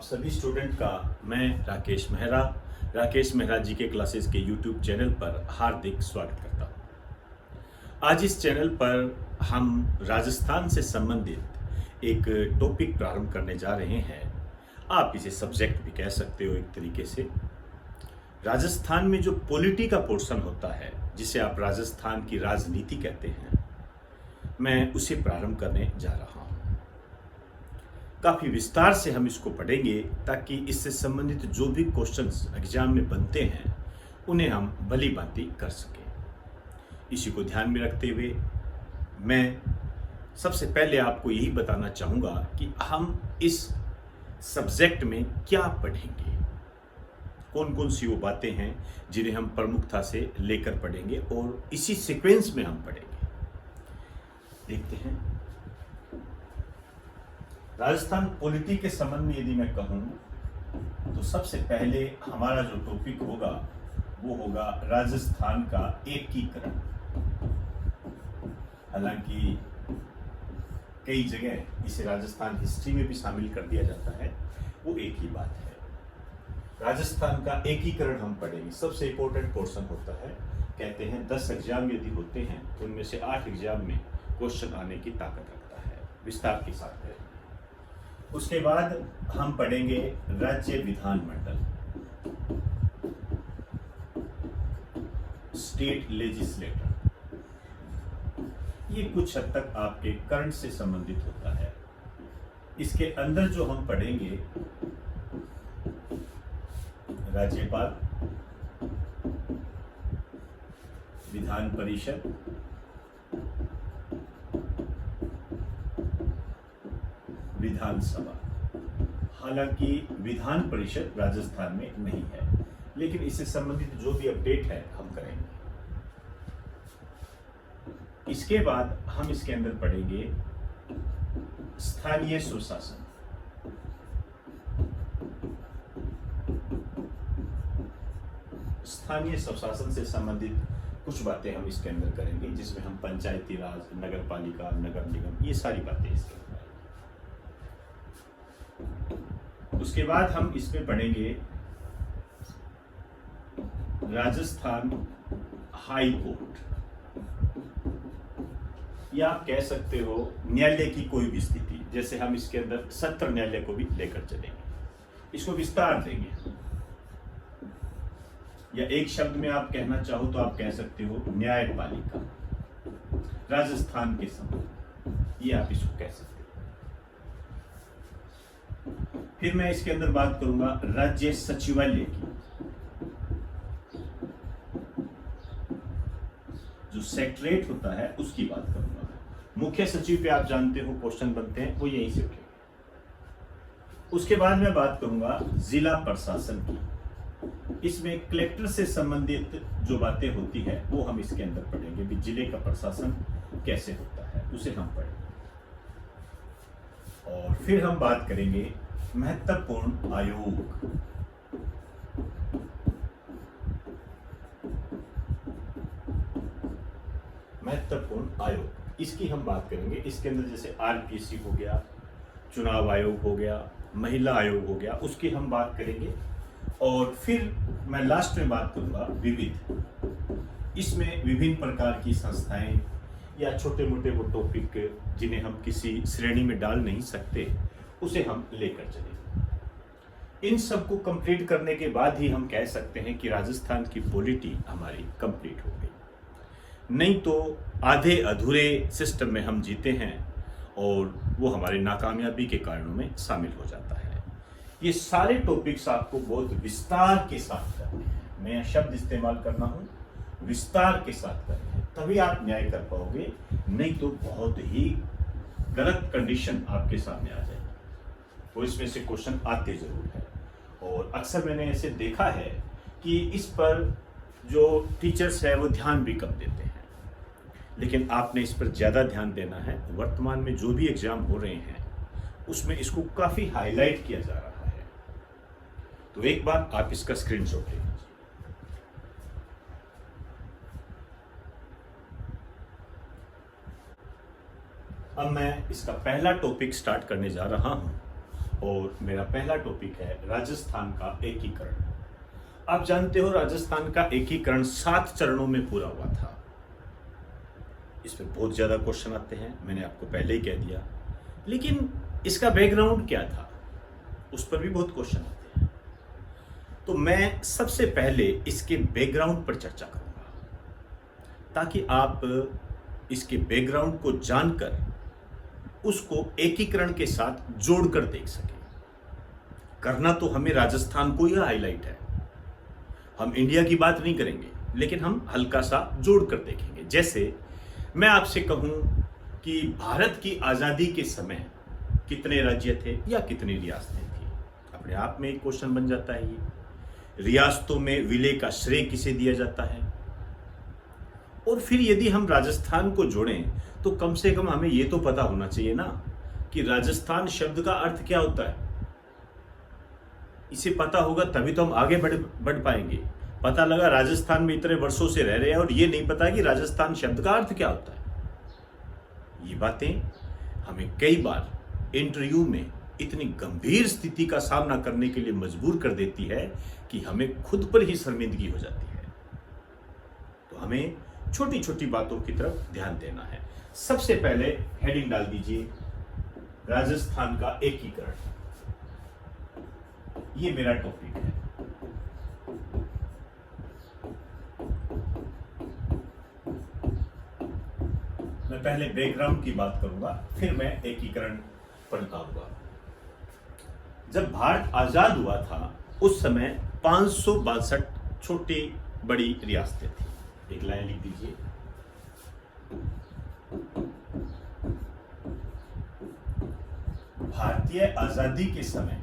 सभी स्टूडेंट का मैं राकेश मेहरा जी के क्लासेस के यूट्यूब चैनल पर हार्दिक स्वागत करता हूँ। आज इस चैनल पर हम राजस्थान से संबंधित एक टॉपिक प्रारंभ करने जा रहे हैं। आप इसे सब्जेक्ट भी कह सकते हो एक तरीके से। राजस्थान में जो पॉलिटी का पोर्शन होता है, जिसे आप राजस्थान की राजनीति कहते हैं, मैं उसे प्रारंभ करने जा रहा हूँ। काफ़ी विस्तार से हम इसको पढ़ेंगे ताकि इससे संबंधित जो भी क्वेश्चंस एग्जाम में बनते हैं उन्हें हम भली भांति कर सकें। इसी को ध्यान में रखते हुए मैं सबसे पहले आपको यही बताना चाहूँगा कि हम इस सब्जेक्ट में क्या पढ़ेंगे, कौन कौन सी वो बातें हैं जिन्हें हम प्रमुखता से लेकर पढ़ेंगे और इसी सीक्वेंस में हम पढ़ेंगे। देखते हैं। राजस्थान पॉलिटी के संबंध में यदि मैं कहूँ तो सबसे पहले हमारा जो टॉपिक होगा वो होगा राजस्थान का एकीकरण। हालांकि कई जगह इसे राजस्थान हिस्ट्री में भी शामिल कर दिया जाता है, वो एक ही बात है। राजस्थान का एकीकरण हम पढ़ेंगे। सबसे इंपॉर्टेंट पोर्शन होता है। कहते हैं 10 एग्जाम यदि होते हैं तो उनमें से 8 एग्जाम में क्वेश्चन आने की ताकत रखता है। विस्तार के साथ है। उसके बाद हम पढ़ेंगे राज्य विधानमंडल, स्टेट लेजिस्लेटर। ये कुछ हद तक आपके करंट से संबंधित होता है। इसके अंदर जो हम पढ़ेंगे राज्यपाल, विधान परिषद, विधानसभा। हालांकि विधान परिषद राजस्थान में नहीं है, लेकिन इससे संबंधित जो भी अपडेट है हम करेंगे। इसके बाद हम इसके अंदर पढ़ेंगे स्थानीय स्वशासन। स्थानीय स्वशासन से संबंधित कुछ बातें हम इसके अंदर करेंगे, जिसमें हम पंचायती राज, नगर पालिका, नगर निगम, ये सारी बातें इसके अंदर। उसके बाद हम इसमें पढ़ेंगे राजस्थान हाई कोर्ट, या आप कह सकते हो न्यायालय की कोई भी स्थिति। जैसे हम इसके अंदर सत्र न्यायालय को भी लेकर चलेंगे, इसको विस्तार देंगे। या एक शब्द में आप कहना चाहो तो आप कह सकते हो न्यायपालिका, राजस्थान के संबंध, ये आप इसको कह सकते हो। फिर मैं इसके अंदर बात करूंगा राज्य सचिवालय की। जो सेक्रेटरीट होता है उसकी बात करूंगा। मुख्य सचिव पे आप जानते हो क्वेश्चन बनते हैं, वो यहीं से उठेंगे। उसके बाद मैं बात करूंगा जिला प्रशासन की। इसमें कलेक्टर से संबंधित जो बातें होती है वो हम इसके अंदर पढ़ेंगे। भी जिले का प्रशासन कैसे होता है उसे हम पढ़ेंगे। और फिर हम बात करेंगे महत्वपूर्ण आयोग। महत्वपूर्ण आयोग, इसकी हम बात करेंगे। इसके अंदर जैसे आरपीसी हो गया, चुनाव आयोग हो गया, महिला आयोग हो गया, उसकी हम बात करेंगे। और फिर मैं लास्ट में बात करूंगा विविध। इसमें विभिन्न प्रकार की संस्थाएं या छोटे मोटे वो टॉपिक जिन्हें हम किसी श्रेणी में डाल नहीं सकते, उसे हम लेकर चलेंगे। इन सब को कंप्लीट करने के बाद ही हम कह सकते हैं कि राजस्थान की पॉलिटी हमारी कंप्लीट हो गई। नहीं तो आधे अधूरे सिस्टम में हम जीते हैं और वो हमारे नाकामयाबी के कारणों में शामिल हो जाता है। ये सारे टॉपिक्स आपको बहुत विस्तार के साथ करने हैं। मैं शब्द इस्तेमाल करना हूँ, विस्तार के साथ करने हैं, तभी आप न्याय कर पाओगे। नहीं तो बहुत ही गलत कंडीशन आपके सामने आ जाएगी। वो इसमें से क्वेश्चन आते जरूर है। और अक्सर मैंने ऐसे देखा है कि इस पर जो टीचर्स है वो ध्यान भी कम देते हैं, लेकिन आपने इस पर ज़्यादा ध्यान देना है। वर्तमान में जो भी एग्जाम हो रहे हैं उसमें इसको काफ़ी हाईलाइट किया जा रहा है। तो एक बार आप इसका स्क्रीनशॉट ले लीजिए। अब मैं इसका पहला टॉपिक स्टार्ट करने जा रहा हूं और मेरा पहला टॉपिक है राजस्थान का एकीकरण। आप जानते हो राजस्थान का एकीकरण 7 चरणों में पूरा हुआ था। इसमें बहुत ज़्यादा क्वेश्चन आते हैं, मैंने आपको पहले ही कह दिया, लेकिन इसका बैकग्राउंड क्या था उस पर भी बहुत क्वेश्चन आते हैं। तो मैं सबसे पहले इसके बैकग्राउंड पर चर्चा करूंगा ताकि आप इसके बैकग्राउंड को जानकर उसको एकीकरण के साथ जोड़कर देख सकें। करना तो हमें राजस्थान को ही हाईलाइट है, हम इंडिया की बात नहीं करेंगे, लेकिन हम हल्का सा जोड़कर देखेंगे। जैसे मैं आपसे कहूं कि भारत की आज़ादी के समय कितने राज्य थे या कितनी रियासतें थी, अपने आप में एक क्वेश्चन बन जाता है। ये रियासतों में विलय का श्रेय किसे दिया जाता है, और फिर यदि हम राजस्थान को जोड़ें तो कम से कम हमें ये तो पता होना चाहिए ना कि राजस्थान शब्द का अर्थ क्या होता है। इसे पता होगा तभी तो हम आगे बढ़ पाएंगे। पता लगा राजस्थान में इतने वर्षों से रह रहे हैं और ये नहीं पता कि राजस्थान शब्द का अर्थ क्या होता है। ये बातें हमें कई बार इंटरव्यू में इतनी गंभीर स्थिति का सामना करने के लिए मजबूर कर देती है कि हमें खुद पर ही शर्मिंदगी हो जाती है। तो हमें छोटी छोटी बातों की तरफ ध्यान देना है। सबसे पहले हेडिंग डाल दीजिए राजस्थान का एकीकरण। ये मेरा टॉपिक है। मैं पहले बैकग्राउंड की बात करूंगा, फिर मैं एकीकरण पर आऊंगा। जब भारत आजाद हुआ था उस समय 562 छोटी बड़ी रियासतें थी। एक लाइन लिख दीजिए। भारतीय आजादी के समय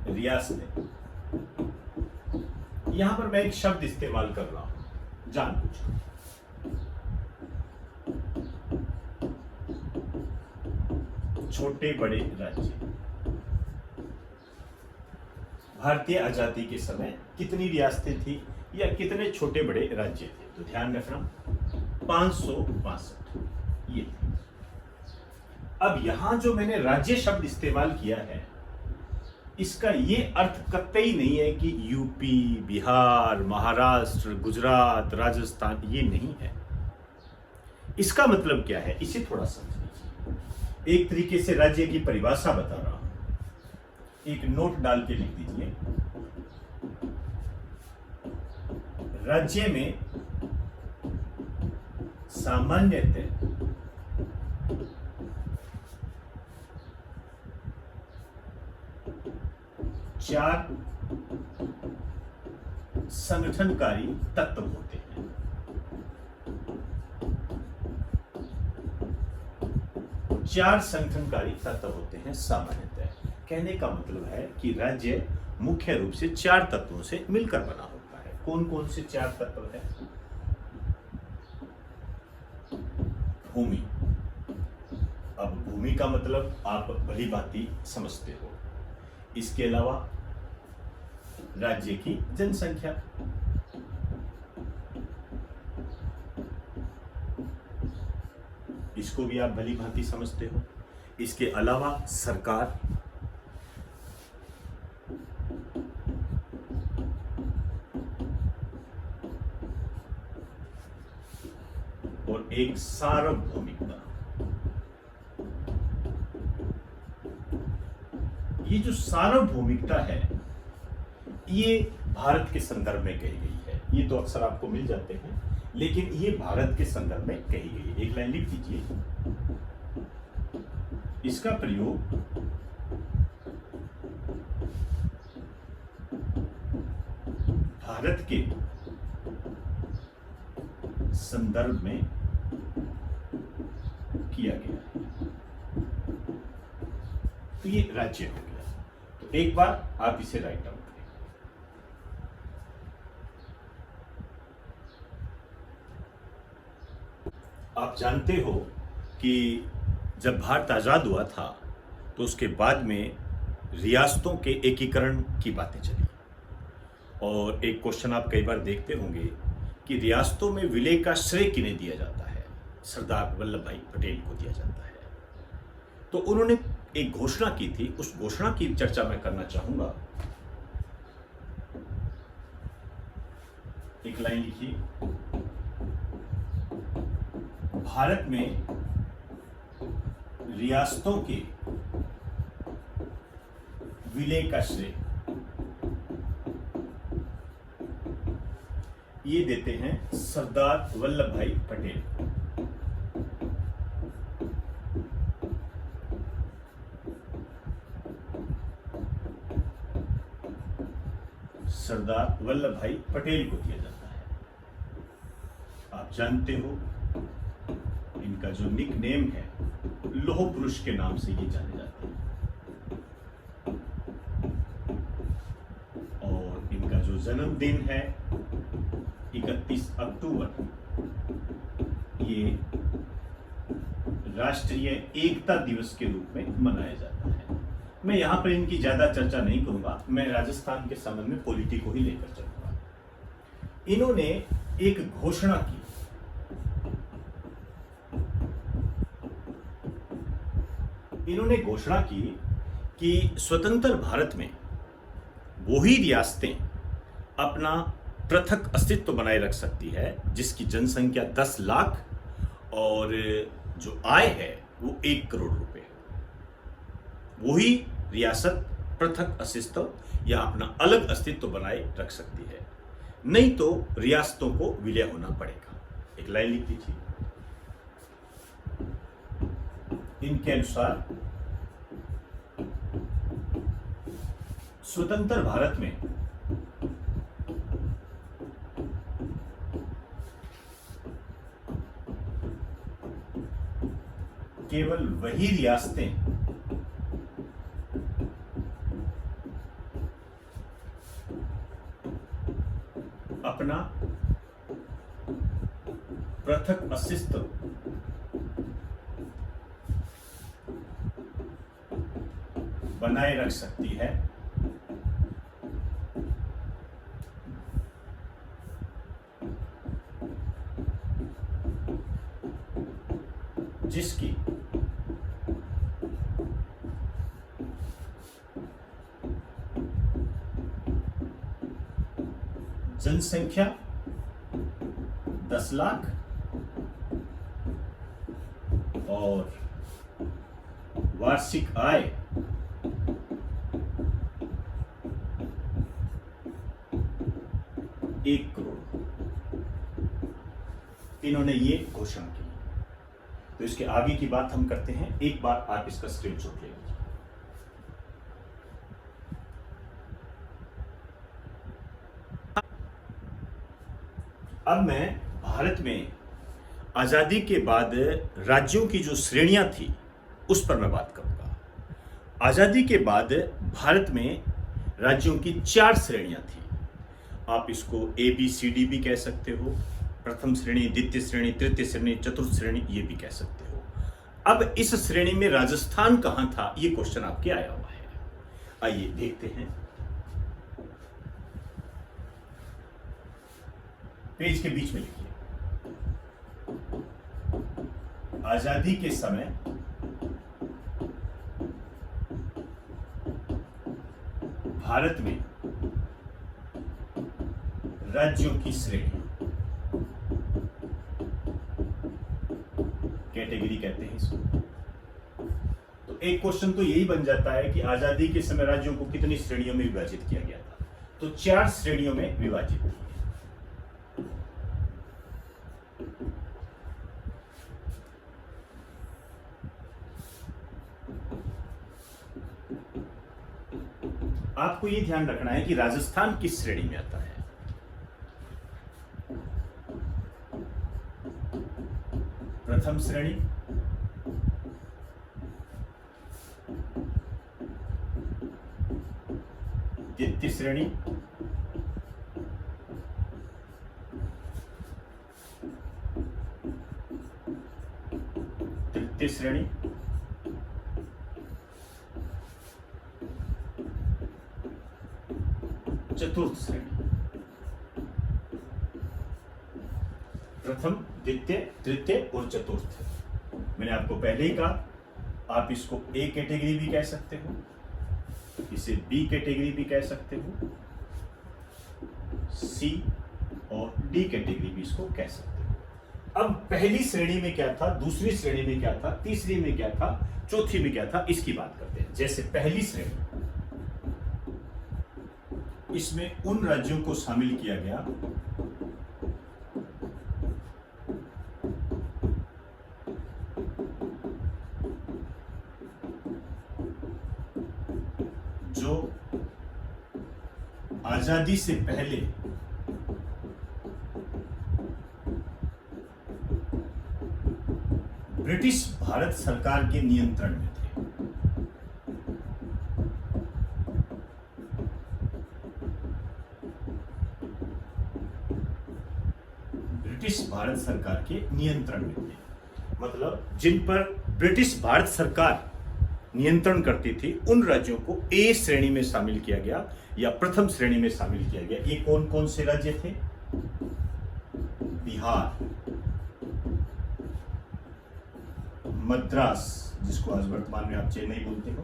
रियासतें, यहां पर मैं एक शब्द इस्तेमाल कर रहा हूं जानबूझकर, छोटे बड़े राज्य। भारतीय आजादी के समय कितनी रियासतें थी या कितने छोटे बड़े राज्य थे, तो ध्यान रखना 562 ये थे। अब यहां जो मैंने राज्य शब्द इस्तेमाल किया है इसका ये अर्थ कतई नहीं है कि यूपी, बिहार, महाराष्ट्र, गुजरात, राजस्थान, ये नहीं है। इसका मतलब क्या है इसे थोड़ा समझ लीजिए। एक तरीके से राज्य की परिभाषा बता रहा हूं, एक नोट डाल के लिख दीजिए। राज्य में सामान्यतः चार संगठनकारी तत्व होते हैं। चार संगठनकारी तत्व होते हैं सामान्यतः। कहने का मतलब है कि राज्य मुख्य रूप से 4 तत्वों से मिलकर बना होता है। कौन कौन से 4 तत्व हैं? भूमि। अब भूमि का मतलब आप भली भांति समझते हो। इसके अलावा राज्य की जनसंख्या, इसको भी आप भली भांति समझते हो। इसके अलावा सरकार, और एक सार्वभौमिकता। ये जो सार्वभौमिकता है ये भारत के संदर्भ में कही गई है। ये तो अक्सर आपको मिल जाते हैं, लेकिन ये भारत के संदर्भ में कही गई है। एक लाइन लिख दीजिए। इसका प्रयोग भारत के संदर्भ में किया गया है। तो ये राज्य हो गया। तो एक बार आप इसे राइट डाउन करें। आप जानते हो कि जब भारत आजाद हुआ था तो उसके बाद में रियासतों के एकीकरण की बातें चली, और एक क्वेश्चन आप कई बार देखते होंगे कि रियासतों में विलय का श्रेय किन्हें दिया जाता है। सरदार वल्लभ भाई पटेल को दिया जाता है। तो उन्होंने एक घोषणा की थी, उस घोषणा की चर्चा मैं करना चाहूंगा। एक लाइन लिखिए, भारत में रियासतों के विलय का श्रेय ये देते हैं सरदार वल्लभ भाई पटेल। सरदार वल्लभ भाई पटेल को दिया जाता है। आप जानते हो इनका जो निक नेम है, लौह पुरुष के नाम से ये जाने जाते हैं। और इनका जो जन्मदिन है 31 अक्टूबर, ये राष्ट्रीय एकता दिवस के रूप में मनाया जाता है। मैं यहां पर इनकी ज्यादा चर्चा नहीं करूंगा, मैं राजस्थान के संबंध में पॉलिटी को ही लेकर चलूंगा। इन्होंने एक घोषणा की, इन्होंने घोषणा की कि स्वतंत्र भारत में वो ही रियासतें अपना पृथक अस्तित्व बनाए रख सकती है जिसकी जनसंख्या 10 लाख और जो आय है वो 1 करोड़ रुपए है। वही रियासत पृथक अस्तित्व या अपना अलग अस्तित्व बनाए रख सकती है, नहीं तो रियासतों को विलय होना पड़ेगा। एक लाइन लिख दीजिए, इनके अनुसार स्वतंत्र भारत में केवल वही रियासतें अपना पृथक अस्तित्व बनाए रख सकती है जिसकी जनसंख्या 10 लाख और वार्षिक आय 1 करोड़। इन्होंने ये घोषणा की। तो इसके आगे की बात हम करते हैं। एक बार आप इसका स्क्रीनशॉट ले लीजिए। अब मैं भारत में आजादी के बाद राज्यों की जो श्रेणियां थी उस पर मैं बात करूंगा। आजादी के बाद भारत में राज्यों की 4 श्रेणियां थी। आप इसको ABCD भी कह सकते हो, प्रथम श्रेणी, द्वितीय श्रेणी, तृतीय श्रेणी, चतुर्थ श्रेणी, ये भी कह सकते हो। अब इस श्रेणी में राजस्थान कहां था, ये क्वेश्चन आपके आया हुआ है। आइए देखते हैं। पेज के बीच में लिखिए, आजादी के समय भारत में राज्यों की श्रेणी, कैटेगरी कहते हैं इसको। तो एक क्वेश्चन तो यही बन जाता है कि आजादी के समय राज्यों को कितनी श्रेणियों में विभाजित किया गया था। तो 4 श्रेणियों में विभाजित थी। आपको यह ध्यान रखना है कि राजस्थान किस श्रेणी में आता है। प्रथम श्रेणी, द्वितीय श्रेणी, तृतीय श्रेणी, चतुर्थ श्रेणी। प्रथम, द्वितीय, तृतीय और चतुर्थ। मैंने आपको पहले ही कहा, आप इसको ए कैटेगरी भी कह सकते हो, इसे बी कैटेगरी भी कह सकते हो, सी और डी कैटेगरी भी इसको कह सकते हो। अब पहली श्रेणी में क्या था, दूसरी श्रेणी में क्या था, तीसरी में क्या था, चौथी में क्या था, इसकी बात करते हैं। जैसे पहली श्रेणी, इसमें उन राज्यों को शामिल किया गया जो आजादी से पहले ब्रिटिश भारत सरकार के नियंत्रण में थे। ब्रिटिश भारत सरकार के नियंत्रण में थे, मतलब जिन पर ब्रिटिश भारत सरकार नियंत्रण करती थी, उन राज्यों को ए श्रेणी में शामिल किया गया या प्रथम श्रेणी में शामिल किया गया। ये कौन कौन से राज्य थे? बिहार, मद्रास, जिसको आज वर्तमान में आप चेन्नई बोलते हो,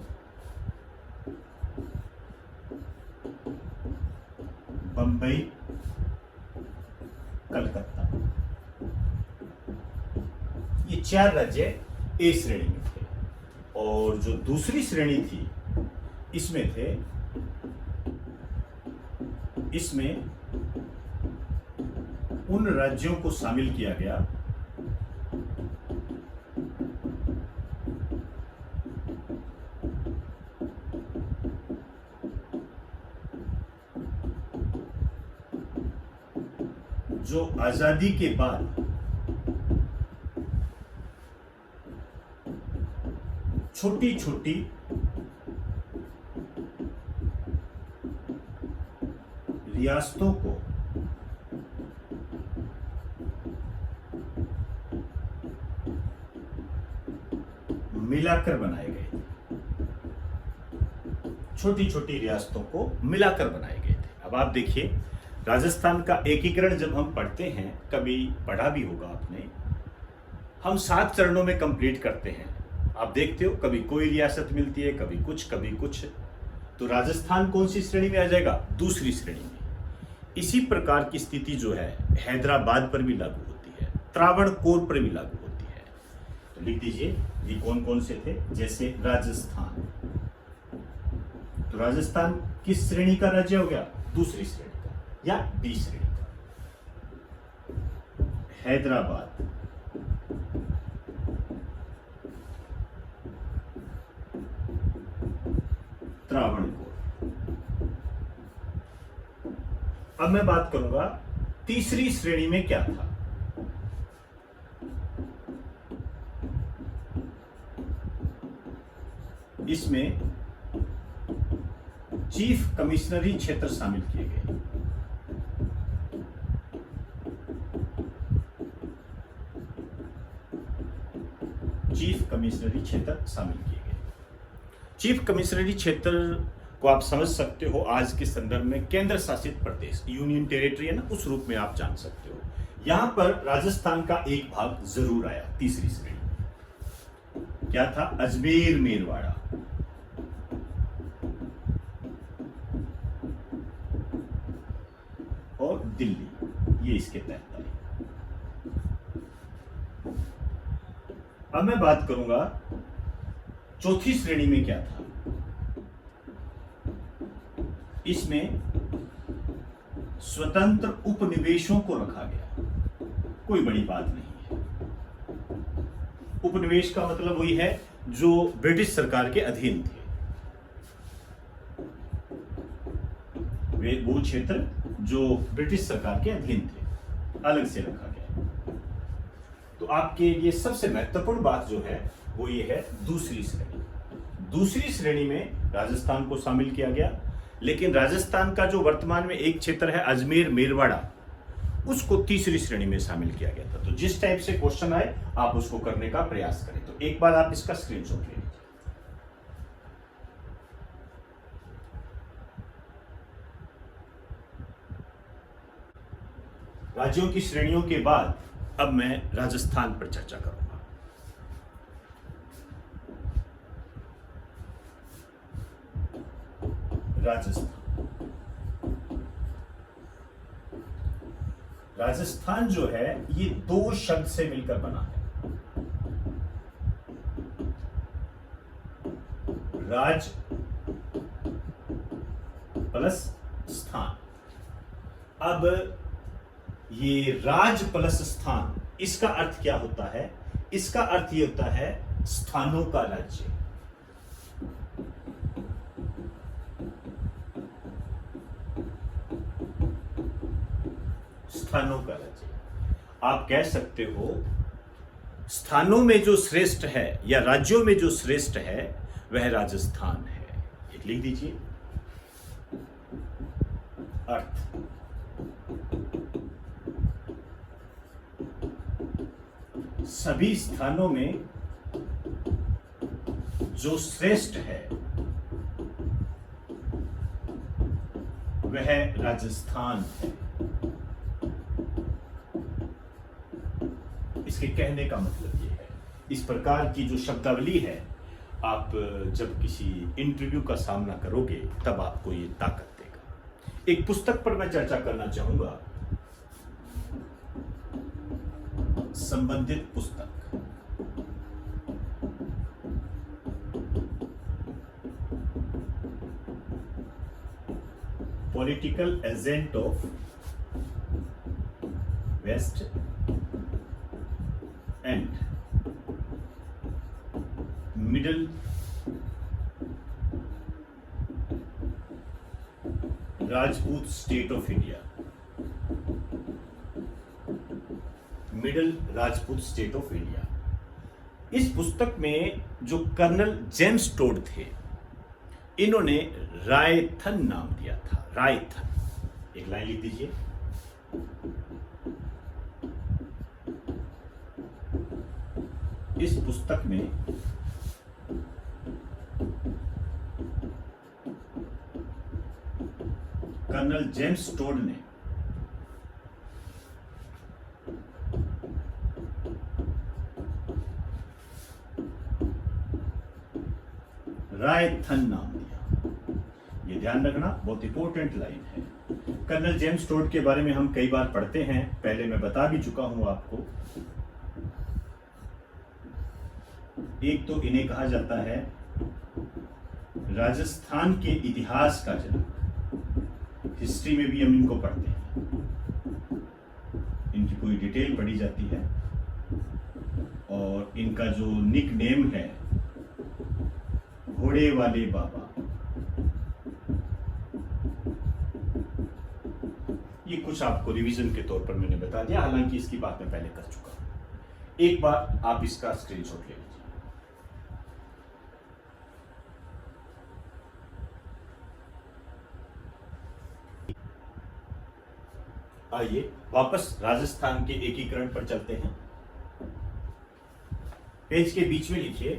बंबई, कलकत्ता। ये 4 राज्य ए श्रेणी में थे। और जो दूसरी श्रेणी थी, इसमें थे, इसमें उन राज्यों को शामिल किया गया जो आजादी के बाद छोटी छोटी रियासतों को मिलाकर बनाए गए थे। छोटी छोटी रियासतों को मिलाकर बनाए गए थे। अब आप देखिए, राजस्थान का एकीकरण जब हम पढ़ते हैं, कभी पढ़ा भी होगा आपने, हम 7 चरणों में कंप्लीट करते हैं। आप देखते हो, कभी कोई रियासत मिलती है, कभी कुछ। तो राजस्थान कौन सी श्रेणी में आ जाएगा? दूसरी श्रेणी में। इसी प्रकार की स्थिति जो है हैदराबाद पर भी लागू होती है, त्रावणकोर पर भी लागू होती है। तो लिख दीजिए ये कौन कौन से थे। जैसे राजस्थान, तो राजस्थान किस श्रेणी का राज्य हो गया? दूसरी श्रेणी का या बी श्रेणी का। हैदराबाद, त्रावणकोर। अब मैं बात करूंगा तीसरी श्रेणी में क्या था। इसमें चीफ कमिश्नरी क्षेत्र शामिल किए गए। चीफ कमिश्नरी क्षेत्र शामिल किए गए। चीफ कमिश्नरी क्षेत्र को आप समझ सकते हो आज के संदर्भ में केंद्र शासित प्रदेश, यूनियन टेरिटरी है ना, उस रूप में आप जान सकते हो। यहां पर राजस्थान का एक भाग जरूर आया तीसरी श्रेणी में। क्या था? अजमेर, मेरवाड़ा। और दिल्ली, ये इसके तहत आए। अब मैं बात करूंगा चौथी श्रेणी में क्या था। इसमें स्वतंत्र उपनिवेशों को रखा गया। कोई बड़ी बात नहीं है। उपनिवेश का मतलब वही है जो ब्रिटिश सरकार के अधीन थे। वे वो क्षेत्र जो ब्रिटिश सरकार के अधीन थे, अलग से रखा गया। तो आपके लिए सबसे महत्वपूर्ण बात जो है वो ये है दूसरी श्रेणी। दूसरी श्रेणी में राजस्थान को शामिल किया गया, लेकिन राजस्थान का जो वर्तमान में एक क्षेत्र है अजमेर, मेरवाड़ा, उसको तीसरी श्रेणी में शामिल किया गया था। तो जिस टाइप से क्वेश्चन आए आप उसको करने का प्रयास करें। तो एक बार आप इसका स्क्रीनशॉट ले लीजिए। राज्यों की श्रेणियों के बाद अब मैं राजस्थान पर चर्चा करूंगा। राजस्थान जो है ये दो शब्द से मिलकर बना है। राज प्लस स्थान। अब ये राज प्लस स्थान, इसका अर्थ क्या होता है? इसका अर्थ ये होता है स्थानों का राज्य। स्थानों का राज्य। आप कह सकते हो स्थानों में जो श्रेष्ठ है या राज्यों में जो श्रेष्ठ है वह राजस्थान है। एक लिख दीजिए अर्थ। सभी स्थानों में जो श्रेष्ठ है वह राजस्थान है। इसके कहने का मतलब ये है, इस प्रकार की जो शब्दावली है आप जब किसी इंटरव्यू का सामना करोगे तब आपको ये ताकत देगा। एक पुस्तक पर मैं चर्चा करना चाहूंगा, संबंधित पुस्तक। Political agent of west and middle Rajput state of India. Middle Rajput state of India. इस पुस्तक में जो कर्नल जेम्स टोड थे, इन्होंने रायथन नाम दिया था। रायथन, एक लाइन लिख दीजिए। इस पुस्तक में कर्नल जेम्स टोड ने रायथन नाम दिया। ये ध्यान रखना, बहुत इंपॉर्टेंट लाइन है। कर्नल जेम्स टोड के बारे में हम कई बार पढ़ते हैं, पहले मैं बता भी चुका हूं आपको। एक तो इन्हें कहा जाता है राजस्थान के इतिहास का जनक। हिस्ट्री में भी हम इनको पढ़ते हैं, इनकी पूरी डिटेल पढ़ी जाती है। और इनका जो निक नेम है घोड़े वाले बाबा, ये कुछ आपको रिवीजन के तौर पर मैंने बता दिया, हालांकि इसकी बात मैं पहले कर चुका हूं। एक बार आप इसका स्क्रीनशॉट ले लीजिए। आइए वापस राजस्थान के एकीकरण पर चलते हैं। पेज के बीच में लिखिए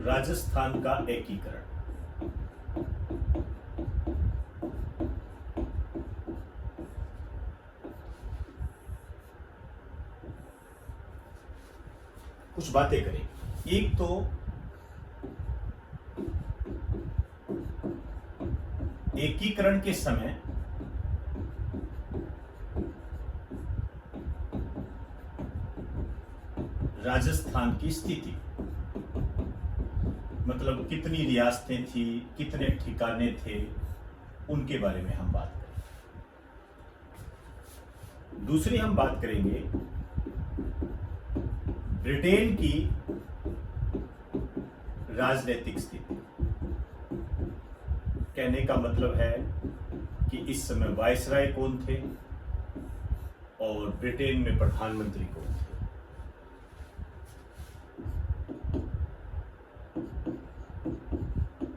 राजस्थान का एकीकरण। कुछ बातें करें। एक तो एकीकरण के समय राजस्थान की स्थिति, मतलब कितनी रियासतें थी, कितने ठिकाने थे, उनके बारे में हम बात करेंगे। दूसरी हम बात करेंगे ब्रिटेन की राजनीतिक स्थिति। कहने का मतलब है कि इस समय वायसराय कौन थे और ब्रिटेन में प्रधानमंत्री कौन थे।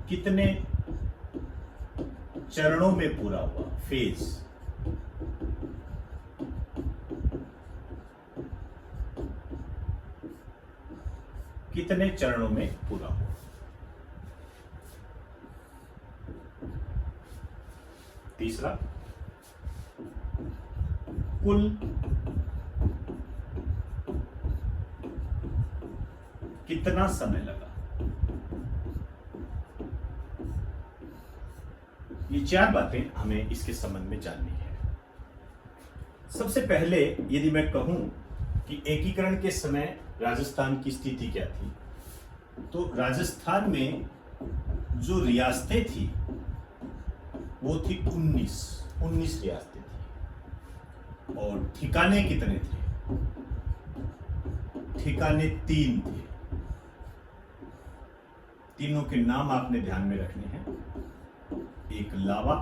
कितने चरणों में पूरा हुआ, फेज। कितने चरणों में पूरा हुआ। तीसरा कुल कितना समय लगा? ये चार बातें हमें इसके संबंध में जाननी है। सबसे पहले यदि मैं कहूं कि एकीकरण के समय राजस्थान की स्थिति क्या थी, तो राजस्थान में जो रियासतें थी वो थी 19 रियासतें थी। और ठिकाने कितने थे? ठिकाने 3 थे। तीनों के नाम आपने ध्यान में रखने हैं। एक लावा,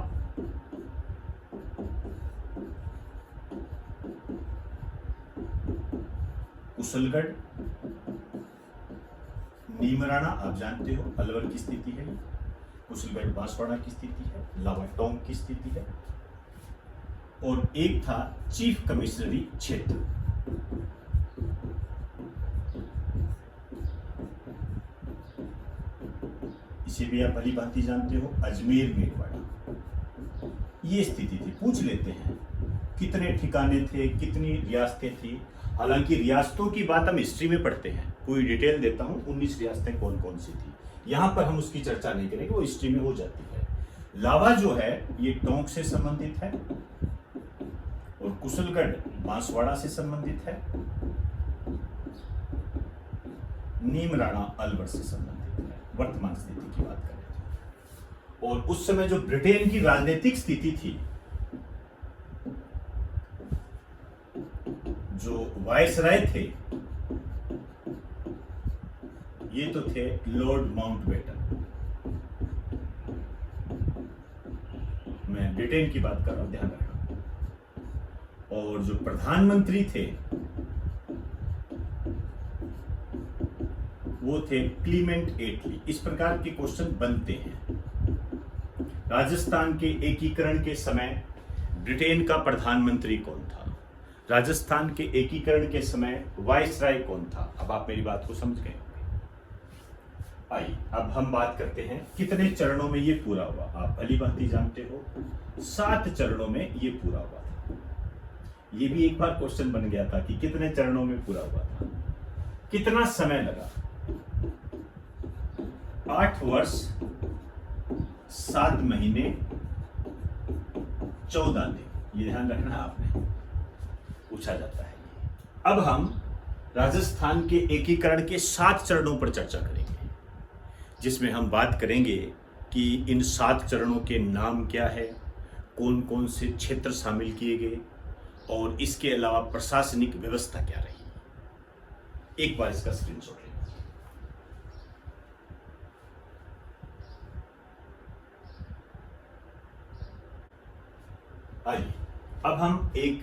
कुशलगढ़, नीमराना, आप जानते हो अलवर की स्थिति है, कुशलगढ़ बांसवाड़ा की स्थिति है, लावा टोंक की स्थिति है, और एक था चीफ कमिश्नरी क्षेत्र। इसे भी आप भली भांति जानते हो, अजमेर मेरवाड़ा। ये स्थिति थी। पूछ लेते हैं कितने ठिकाने थे, कितनी रियासतें थी। हालांकि रियासतों की बात हम हिस्ट्री में पढ़ते हैं, पूरी डिटेल देता हूं 19 रियासतें कौन कौन सी थी। यहां पर हम उसकी चर्चा नहीं करेंगे, वो हिस्ट्री में हो जाती है। लावा जो है ये टोंक से संबंधित है, और कुशलगढ़ बांसवाड़ा से संबंधित है, नीमराणा अलवर से संबंधित है। वर्तमान स्थिति की बात करें तो। और उस समय जो ब्रिटेन की राजनीतिक स्थिति थी, जो वायसराय थे ये तो थे लॉर्ड माउंटबेटन। मैं ब्रिटेन की बात कर रहा हूं, ध्यान रखना। और जो प्रधानमंत्री थे वो थे क्लीमेंट एटली। इस प्रकार के क्वेश्चन बनते हैं। राजस्थान के एकीकरण के समय ब्रिटेन का प्रधानमंत्री कौन था? राजस्थान के एकीकरण के समय वायसराय कौन था? अब आप मेरी बात को समझ गए होंगे। आइए अब हम बात करते हैं कितने चरणों में ये पूरा हुआ। आप भली भांति जानते हो 7 चरणों में ये पूरा हुआ था। ये भी एक बार क्वेश्चन बन गया था कि कितने चरणों में पूरा हुआ था, कितना समय लगा। 8 वर्ष 7 महीने 14 दिन। ये ध्यान रखना आपने, पूछा जाता है। अब हम राजस्थान के एकीकरण के 7 चरणों पर चर्चा करेंगे, जिसमें हम बात करेंगे कि इन 7 चरणों के नाम क्या है, कौन कौन से क्षेत्र शामिल किए गए, और इसके अलावा प्रशासनिक व्यवस्था क्या रही। एक बार इसका स्क्रीनशॉट लें। आइए अब हम एक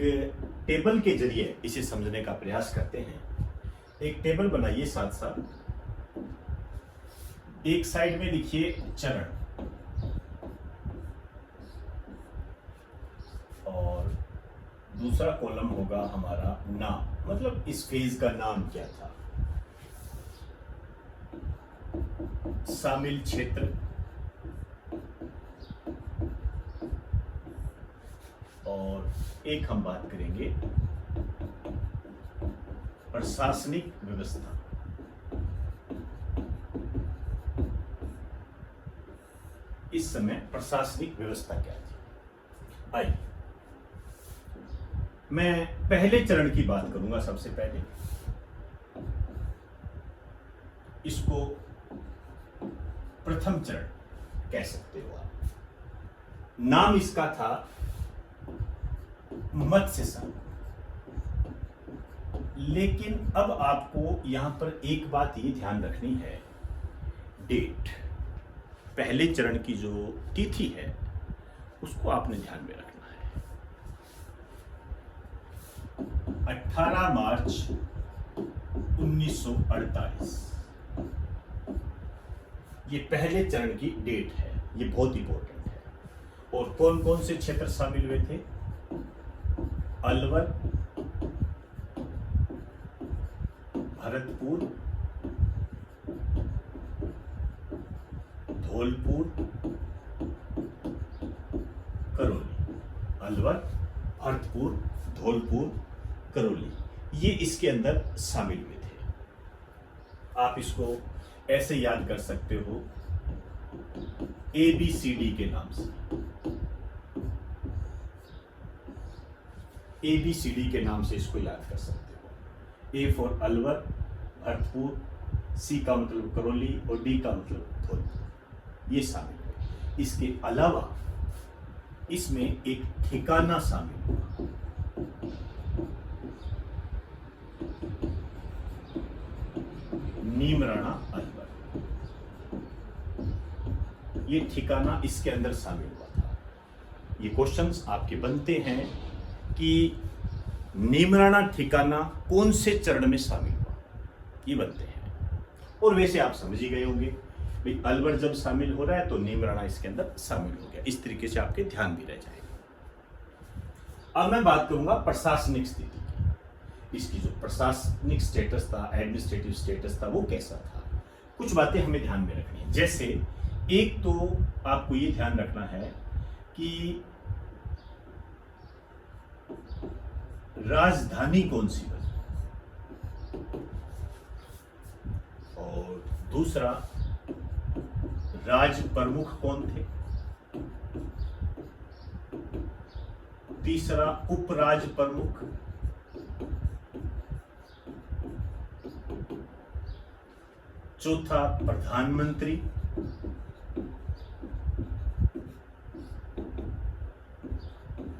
टेबल के जरिए इसे समझने का प्रयास करते हैं। एक टेबल बनाइए साथ साथ। एक साइड में लिखिए चरण, और दूसरा कॉलम होगा हमारा नाम, मतलब इस फेज का नाम क्या था। शामिल क्षेत्र, और एक हम बात करेंगे प्रशासनिक व्यवस्था। इस समय प्रशासनिक व्यवस्था क्या थी। आइए मैं पहले चरण की बात करूंगा। सबसे पहले इसको प्रथम चरण कह सकते हो आप। नाम इसका था मत्स्य संघ। लेकिन अब आपको यहां पर एक बात ये ध्यान रखनी है, डेट। पहले चरण की जो तिथि है उसको आपने ध्यान में रखना है। 18 मार्च 1948 ये पहले चरण की डेट है। ये बहुत इंपॉर्टेंट है। और कौन कौन से क्षेत्र शामिल हुए थे? अलवर, भरतपुर, धौलपुर, करौली। अलवर, भरतपुर, धौलपुर, करौली, ये इसके अंदर शामिल हुए थे। आप इसको ऐसे याद कर सकते हो ABCD के नाम से। ABCD के नाम से इसको याद कर सकते हो। A for Alwar, Bharatpur, C का मतलब करौली और D का मतलब धौलपुर, ये शामिल हुए। इसके अलावा इसमें एक ठिकाना शामिल हुआ। नीमराणा अलवर, ये ठिकाना इसके अंदर शामिल हुआ था। ये क्वेश्चंस आपके बनते हैं कि नीमराणा ठिकाना कौन से चरण में शामिल हुआ, ये बनते हैं। और वैसे आप समझ ही गए होंगे भाई, अलवर जब शामिल हो रहा है तो नीमराणा इसके अंदर शामिल हो गया। इस तरीके से आपके ध्यान भी रह जाएगा। अब मैं बात करूंगा प्रशासनिक स्थिति की। इसकी जो प्रशासनिक स्टेटस था, एडमिनिस्ट्रेटिव स्टेटस था, वो कैसा था। कुछ बातें हमें ध्यान में रखनी है। जैसे एक तो आपको ये ध्यान रखना है कि राजधानी कौन सी बनी, और दूसरा राज प्रमुख कौन थे, तीसरा उपराज प्रमुख, चौथा प्रधानमंत्री,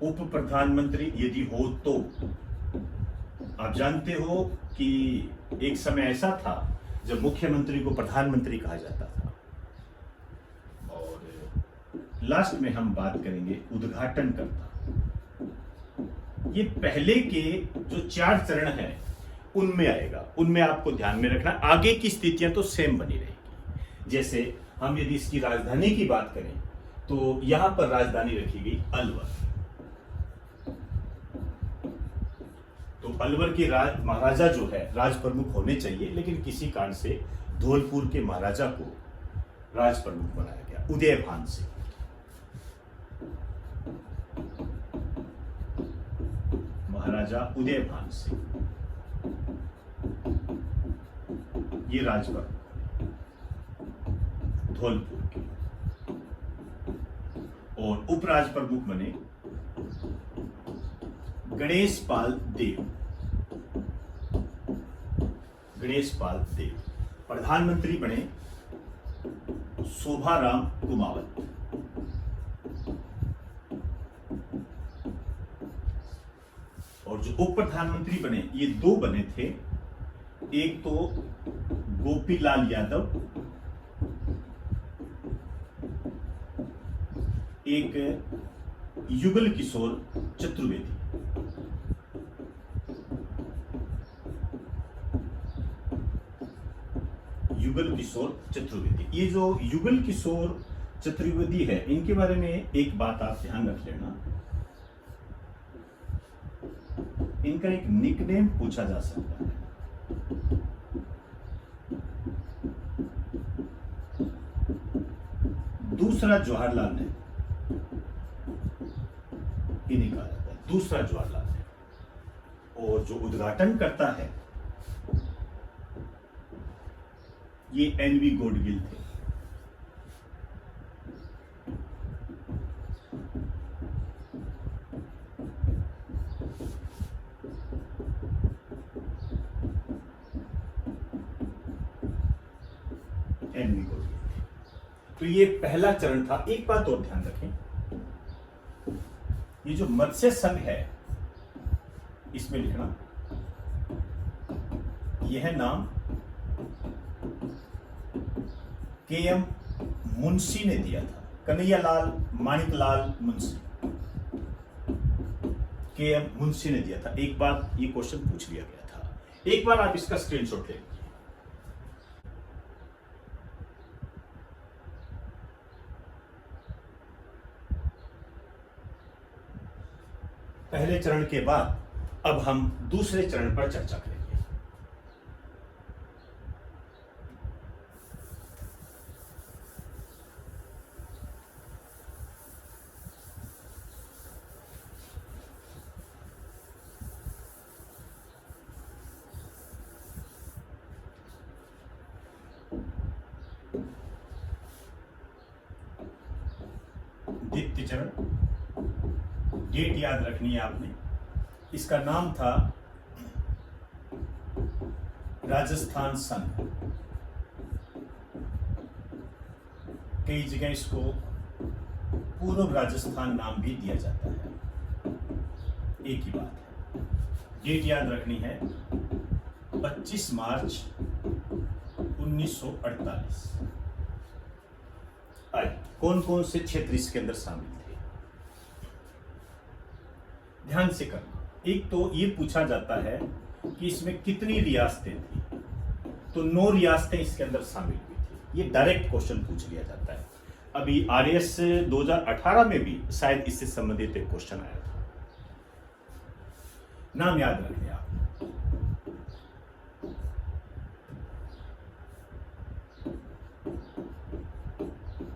उप प्रधानमंत्री यदि हो तो। आप जानते हो कि एक समय ऐसा था जब मुख्यमंत्री को प्रधानमंत्री कहा जाता था। और लास्ट में हम बात करेंगे उद्घाटनकर्ता। ये पहले के जो 4 चरण हैं उनमें आएगा, उनमें आपको ध्यान में रखना। आगे की स्थितियां तो सेम बनी रहेगी। जैसे हम यदि इसकी राजधानी की बात करें तो यहां पर राजधानी रखी गई अलवर। तो अलवर के महाराजा जो है राज प्रमुख होने चाहिए, लेकिन किसी कारण से धौलपुर के महाराजा को राज प्रमुख बनाया गया उदयभान से। महाराजा उदयभान से ये राज प्रमुख धौलपुर के। और उपराज प्रमुख बने गणेश पाल देव। गणेश पाल देव। प्रधानमंत्री बने शोभाराम कुमावत। और जो उप प्रधानमंत्री बने, ये 2 बने थे। एक तो गोपीलाल यादव, एक युगल किशोर चतुर्वेदी। युगल किशोर चतुर्वेदी। ये जो युगल किशोर चतुर्वेदी है, इनके बारे में एक बात आप ध्यान रख लेना। इनका एक निकनेम पूछा जा सकता है। दूसरा जवाहरलाल नेहरू, इन्हीं कहा जाता है दूसरा जवाहरलाल नेहरू। और जो उद्घाटन करता है ये NV गोडगिल थे। NV गोडगिल थे। तो ये पहला चरण था। एक बात और ध्यान रखें, ये जो मत्स्य संघ है इसमें लिखना, यह नाम KM मुंशी ने दिया था। कन्हैयालाल माणिकलाल मुंशी, KM मुंशी ने दिया था। एक बार ये क्वेश्चन पूछ लिया गया था। एक बार आप इसका स्क्रीनशॉट ले लीजिए। पहले चरण के बाद अब हम दूसरे चरण पर चर्चा करेंगे। चरण, डेट याद रखनी है आपने। इसका नाम था राजस्थान संघ। कई जगह इसको पूर्व राजस्थान नाम भी दिया जाता है, एक ही बात है। डेट याद रखनी है 25 मार्च 1948। कौन कौन से क्षेत्र इसके अंदर शामिल थे, ध्यान से करना। एक तो ये पूछा जाता है कि इसमें कितनी रियासतें थी, तो 9 रियासतें इसके अंदर शामिल हुई थी। ये डायरेक्ट क्वेश्चन पूछ लिया जाता है। अभी RS 2018 में भी शायद इससे संबंधित एक क्वेश्चन आया था। नाम याद रखिए आप।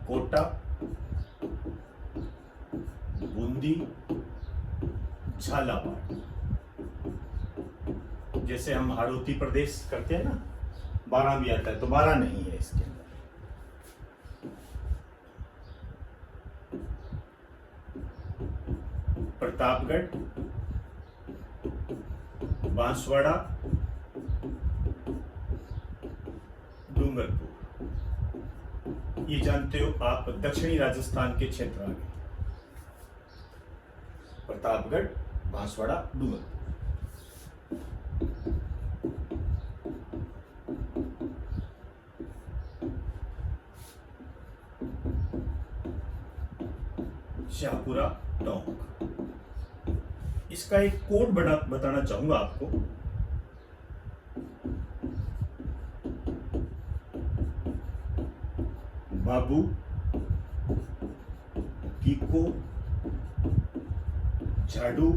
कोटा, बूंदी, झालावाड़। जैसे हम हाड़ौती प्रदेश करते हैं ना, 12 भी आता है, तो 12 नहीं है इसके अंदर। प्रतापगढ़, बांसवाड़ा, डूंगरपुर, ये जानते हो आप, दक्षिणी राजस्थान के क्षेत्र आ गए। प्रतापगढ़, बांसवाड़ा, डूंगरपुर। शाहपुरा, टोंक। इसका एक कोड बताना चाहूंगा आपको। बाबू, कीको, झाड़ू,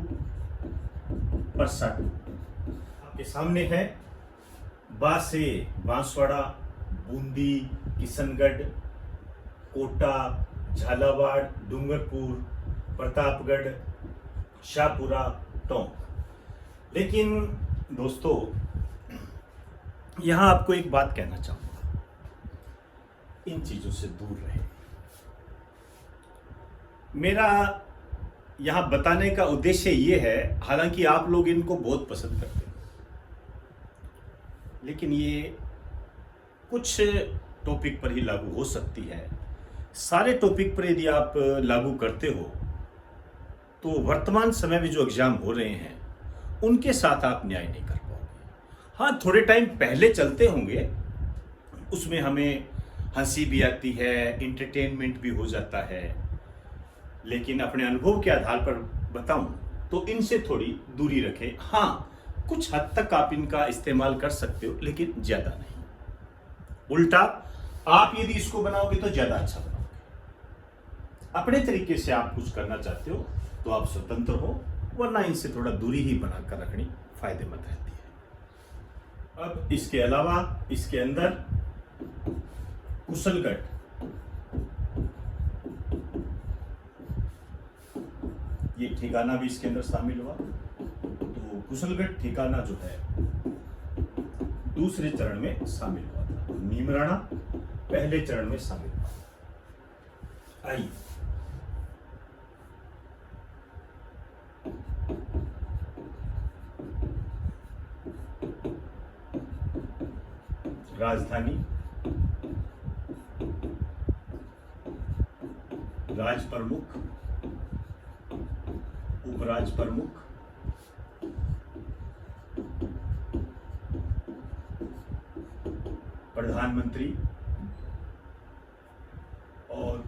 परसाटू। आपके सामने है बा से बांसवाड़ा, बूंदी, किशनगढ़, कोटा, झालावाड़, डूंगरपुर, प्रतापगढ़, शाहपुरा, टोंक। लेकिन दोस्तों, यहां आपको एक बात कहना चाहूंगा, इन चीजों से दूर रहे। मेरा यहां बताने का उद्देश्य ये है, हालांकि आप लोग इनको बहुत पसंद करते हैं, लेकिन ये कुछ टॉपिक पर ही लागू हो सकती है। सारे टॉपिक पर यदि आप लागू करते हो तो वर्तमान समय में जो एग्जाम हो रहे हैं उनके साथ आप न्याय नहीं कर पाओगे। हाँ, थोड़े टाइम पहले चलते होंगे, उसमें हमें हंसी भी आती है, इंटरटेनमेंट भी हो जाता है, लेकिन अपने अनुभव के आधार पर बताऊं तो इनसे थोड़ी दूरी रखें। हाँ, कुछ हद तक आप इनका इस्तेमाल कर सकते हो, लेकिन ज्यादा नहीं। उल्टा आप यदि इसको बनाओगे तो ज्यादा अच्छा बनाओगे। अपने तरीके से आप कुछ करना चाहते हो तो आप स्वतंत्र हो, वरना इनसे थोड़ा दूरी ही बनाकर रखनी फायदेमंद रहती है। अब इसके अलावा इसके अंदर कुशलगढ़, ये ठिकाना भी इसके अंदर शामिल हुआ। तो कुशलगढ़ ठिकाना जो है दूसरे चरण में शामिल हुआ था। नीमराणा पहले चरण में शामिल हुआ। आइए राजधानी, राज प्रमुख, उपराज प्रमुख, प्रधानमंत्री और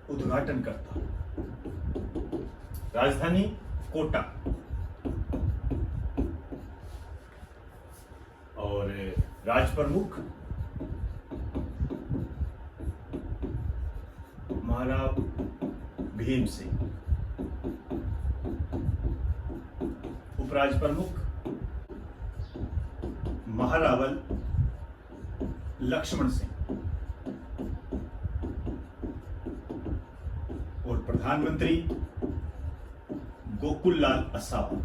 उद्घाटनकर्ता। राजधानी कोटा और राज प्रमुख महाराव भीम सिंह, उपराज प्रमुख महारावल लक्ष्मण सिंह और प्रधानमंत्री गोकुललाल असावा।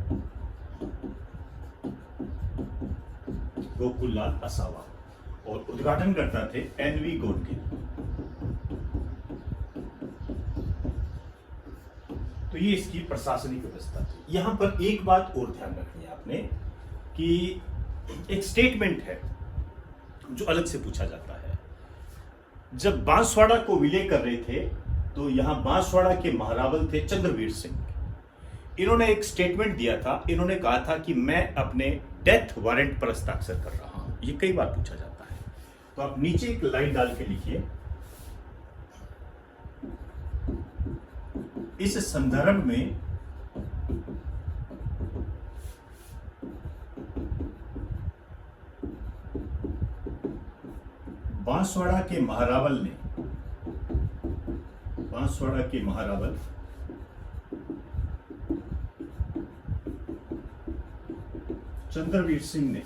गोकुललाल असावा और उद्घाटन करता थे NV गोडगिल। तो ये इसकी प्रशासनिक व्यवस्था थी। यहां पर एक बात और ध्यान रखनी है आपने कि एक स्टेटमेंट है जो अलग से पूछा जाता है। जब बांसवाड़ा को विलय कर रहे थे तो यहां बांसवाड़ा के महारावल थे चंद्रवीर सिंह। इन्होंने एक स्टेटमेंट दिया था, इन्होंने कहा था कि मैं अपने डेथ वारंट पर हस्ताक्षर कर रहा हूं। ये कई बार पूछा जाता है, तो आप नीचे एक लाइन डाल के लिखिए, इस संदर्भ में बांसवाड़ा के महारावल चंद्रवीर सिंह ने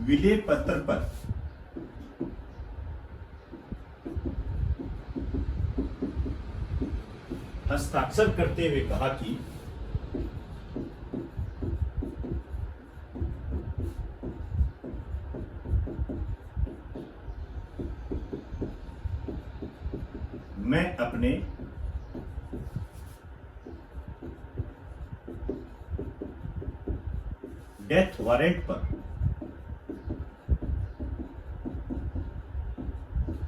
विलय पत्र पर हस्ताक्षर करते हुए कहा कि मैं अपने डेथ वारंट पर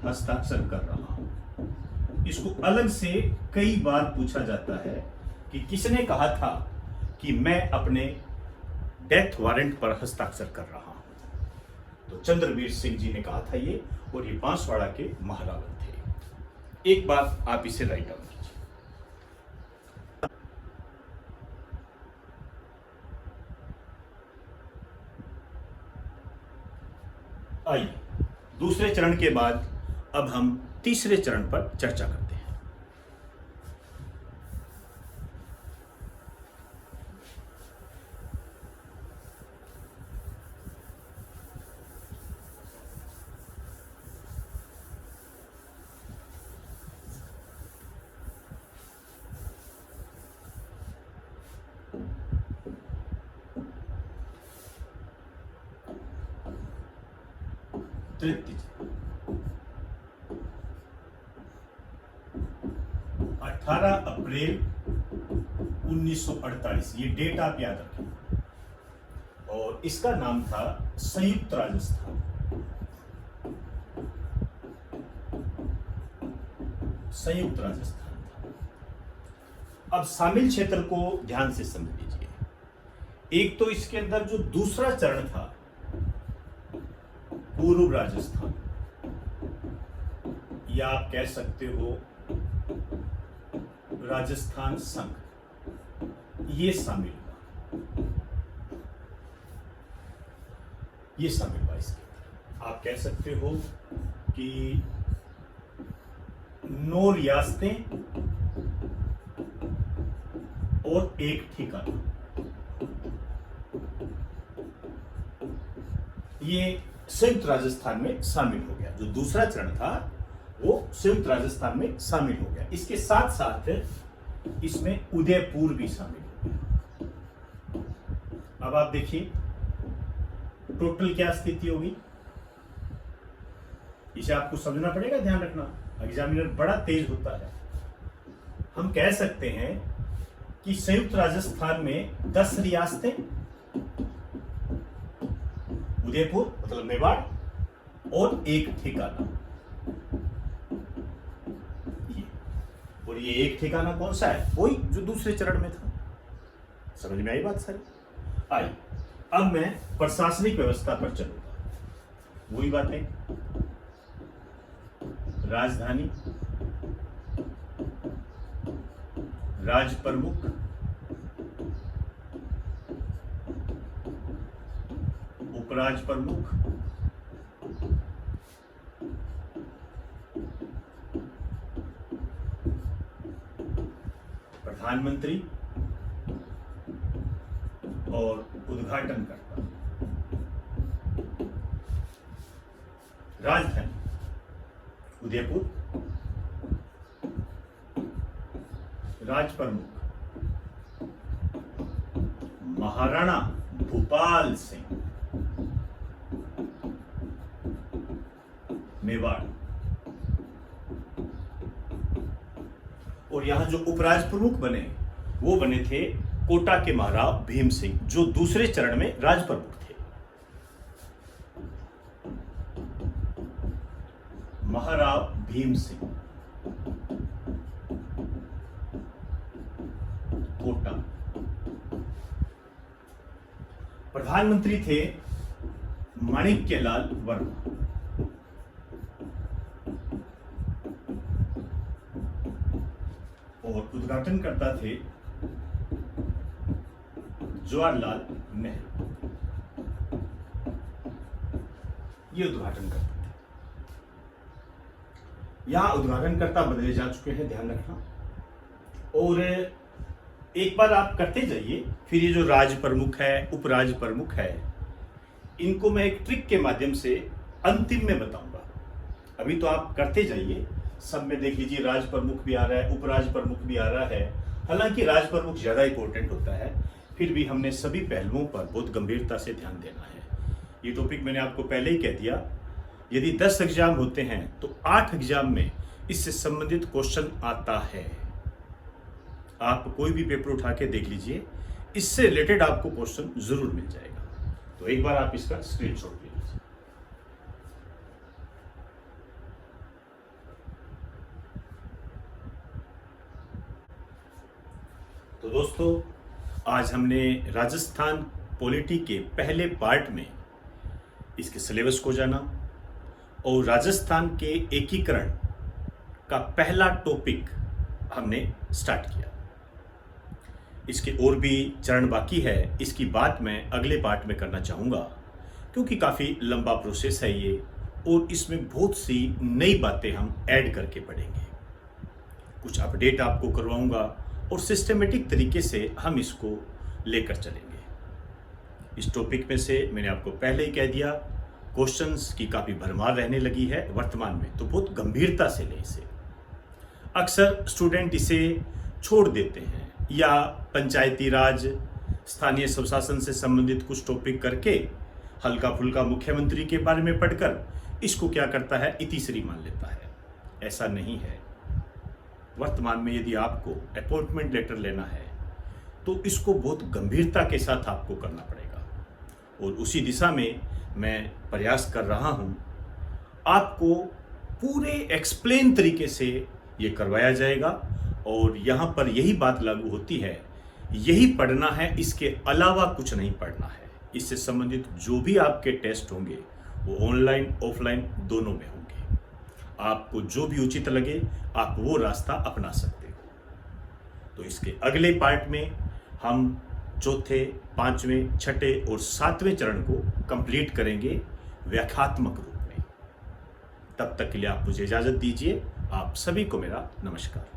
हस्ताक्षर कर रहा हूं। इसको अलग से कई बार पूछा जाता है कि किसने कहा था कि मैं अपने डेथ वारंट पर हस्ताक्षर कर रहा हूं। तो चंद्रवीर सिंह जी ने कहा था ये, और ये बांसवाड़ा के महारावल थे। एक बात आप इसे राइट डाउन कीजिए। आइए दूसरे चरण के बाद अब हम तीसरे चरण पर चर्चा करते हैं। तृतीय 18 अप्रैल 1948, ये डेट आप याद रखें, और इसका नाम था संयुक्त राजस्थान। संयुक्त राजस्थान था। अब शामिल क्षेत्र को ध्यान से समझ लीजिए। एक तो इसके अंदर जो दूसरा चरण था, पूर्व राजस्थान, या आप कह सकते हो राजस्थान संघ, ये शामिल हुआ। ये शामिल हुआ इसके अंदर। आप कह सकते हो कि 9 रियासतें और एक ठिकाना, ये संयुक्त राजस्थान में शामिल हो गया। जो दूसरा चरण था वो संयुक्त राजस्थान में शामिल हो गया। इसके साथ साथ इसमें उदयपुर भी शामिल हो गया। अब आप देखिए टोटल क्या स्थिति होगी, इसे आपको समझना पड़ेगा, ध्यान रखना, एग्जामिनर बड़ा तेज होता है। हम कह सकते हैं कि संयुक्त राजस्थान में 10 रियासतें, उदयपुर मतलब मेवाड़, और एक ठिकाना। और ये एक ठिकाना कौन सा है? वही जो दूसरे चरण में था। समझ में आई बात सारी? आई। अब मैं प्रशासनिक व्यवस्था पर चलूंगा। वही बातें, राजधानी, राज प्रमुख, उपराज प्रमुख, प्रधानमंत्री और उद्घाटनकर्ता। राजधानी उदयपुर, राज प्रमुख महाराणा भूपाल सिंह, मेवाड़, और यहाँ जो उपराज प्रमुख बने वो बने थे कोटा के महाराव भीम सिंह, जो दूसरे चरण में राज प्रमुख थे। महाराव भीम सिंह कोटा। प्रधानमंत्री थे माणिक्यलाल वर्मा। और उद्घाटनकर्ता थे जवाहरलाल नेहरू। ये उद्घाटनकर्ता थे। यहां उद्घाटनकर्ता बदले जा चुके हैं, ध्यान रखना। और एक बार आप करते जाइए, फिर ये जो राज प्रमुख है, उपराज प्रमुख है, इनको मैं एक ट्रिक के माध्यम से अंतिम में बताऊंगा। अभी तो आप करते जाइए, सब में देख लीजिए राज प्रमुख भी आ रहा है, उपराज प्रमुख भी आ रहा है। हालांकि राज प्रमुख ज्यादा इंपॉर्टेंट होता है, फिर भी हमने सभी पहलुओं पर बहुत गंभीरता से ध्यान देना है। ये टॉपिक मैंने आपको पहले ही कह दिया, यदि 10 एग्जाम होते हैं तो 8 एग्जाम में इससे संबंधित क्वेश्चन आता है। आप कोई भी पेपर उठा के देख लीजिए, इससे रिलेटेड आपको क्वेश्चन जरूर मिल जाएगा। तो एक बार आप इसका स्क्रीनशॉट ले लीजिए। तो दोस्तों, आज हमने राजस्थान पॉलिटी के पहले पार्ट में इसके सिलेबस को जाना और राजस्थान के एकीकरण का पहला टॉपिक हमने स्टार्ट किया। इसके और भी चरण बाकी है, इसकी बात मैं अगले पार्ट में करना चाहूँगा, क्योंकि काफ़ी लंबा प्रोसेस है ये और इसमें बहुत सी नई बातें हम ऐड करके पढ़ेंगे। कुछ अपडेट आपको करवाऊँगा और सिस्टमेटिक तरीके से हम इसको लेकर चलेंगे। इस टॉपिक में से मैंने आपको पहले ही कह दिया, क्वेश्चंस की काफ़ी भरमार रहने लगी है वर्तमान में, तो बहुत गंभीरता से लें इसे। अक्सर स्टूडेंट इसे छोड़ देते हैं या पंचायती राज, स्थानीय स्वशासन से संबंधित कुछ टॉपिक करके हल्का फुल्का मुख्यमंत्री के बारे में पढ़कर इसको क्या करता है, इतिश्री मान लेता है। ऐसा नहीं है। वर्तमान में यदि आपको अपॉइंटमेंट लेटर लेना है तो इसको बहुत गंभीरता के साथ आपको करना पड़ेगा और उसी दिशा में मैं प्रयास कर रहा हूं। आपको पूरे एक्सप्लेन तरीके से ये करवाया जाएगा और यहाँ पर यही बात लागू होती है, यही पढ़ना है, इसके अलावा कुछ नहीं पढ़ना है। इससे संबंधित जो भी आपके टेस्ट होंगे वो ऑनलाइन ऑफलाइन दोनों में होंगे। आपको जो भी उचित लगे आप वो रास्ता अपना सकते हो। तो इसके अगले पार्ट में हम चौथे, पांचवें, छठे और सातवें चरण को कंप्लीट करेंगे व्याख्यात्मक रूप में। तब तक के लिए आप मुझे इजाजत दीजिए। आप सभी को मेरा नमस्कार।